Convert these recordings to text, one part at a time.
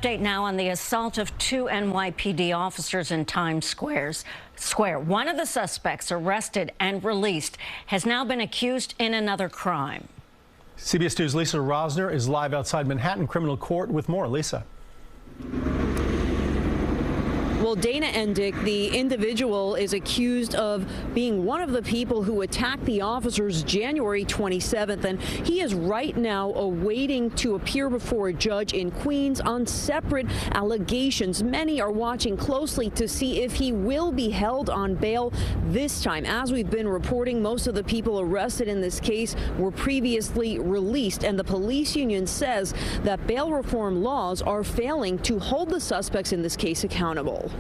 update now on the assault of two NYPD officers in Times Square. One of the suspects, arrested and released, has now been accused in another crime. CBS News' Lisa Rozner is live outside Manhattan Criminal Court with more. Lisa. Well, Dana Endick, the individual, is accused of being one of the people who attacked the officers January 27th, and he is right now awaiting to appear before a judge in Queens on separate allegations. Many are watching closely to see if he will be held on bail this time. As we've been reporting, most of the people arrested in this case were previously released, and the police union says that bail reform laws are failing to hold the suspects in this case accountable.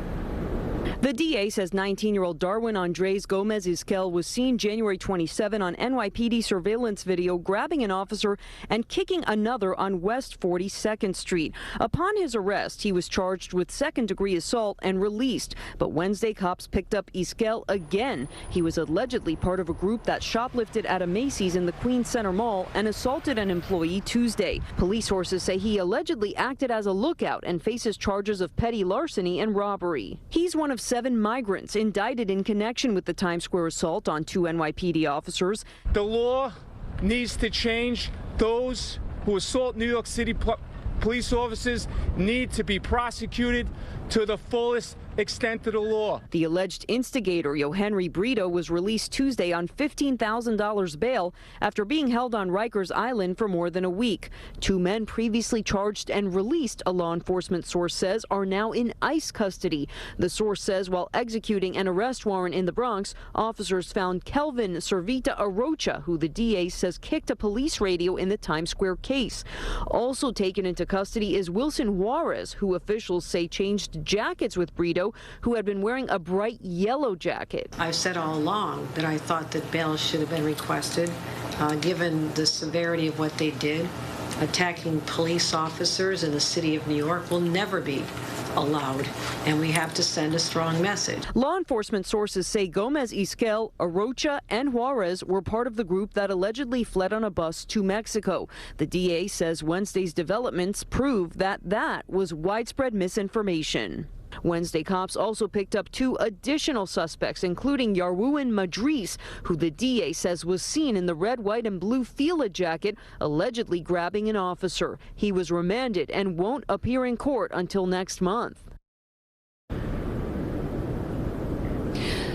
The DA says 19-year-old Darwin Andres Gomez-Isquel was seen January 27 on NYPD surveillance video grabbing an officer and kicking another on West 42nd Street. Upon his arrest, he was charged with second-degree assault and released. But Wednesday, cops picked up Isquel again. He was allegedly part of a group that shoplifted at a Macy's in the Queens Center Mall and assaulted an employee Tuesday. Police sources say he allegedly acted as a lookout and faces charges of petty larceny and robbery. He's one of 7 migrants indicted in connection with the Times Square assault on 2 NYPD officers. The law needs to change. Those who assault New York City police officers need to be prosecuted to the fullest extent of the law. The alleged instigator, Yohenry Brito, was released Tuesday on $15,000 bail after being held on Rikers Island for more than a week. 2 men previously charged and released, a law enforcement source says, are now in ICE custody. The source says while executing an arrest warrant in the Bronx, officers found Kelvin Servita Arocha, who the DA says kicked a police radio in the Times Square case. Also taken into custody is Wilson Juarez, who officials say changed jackets with Brito, who had been wearing a bright yellow jacket. I've said all along that I thought that bail should have been requested, given the severity of what they did. Attacking police officers in the city of New York will never be allowed, and we have to send a strong message. Law enforcement sources say Gomez-Isquel, Arocha, and Juarez were part of the group that allegedly fled on a bus to Mexico. The DA says Wednesday's developments prove that was widespread misinformation. Wednesday, cops also picked up 2 additional suspects, including Yarwuin Madris, who the DA says was seen in the red, white, and blue Fila jacket, allegedly grabbing an officer. He was remanded and won't appear in court until next month.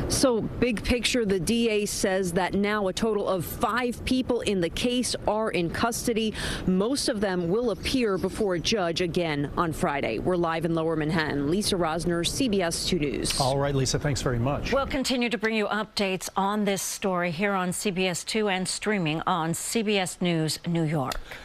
So, big picture, the DA says that now a total of 5 people in the case are in custody. Most of them will appear before a judge again on Friday. We're live in Lower Manhattan. Lisa Rozner, CBS 2 News. All right, Lisa, thanks very much. We'll continue to bring you updates on this story here on CBS 2 and streaming on CBS News New York.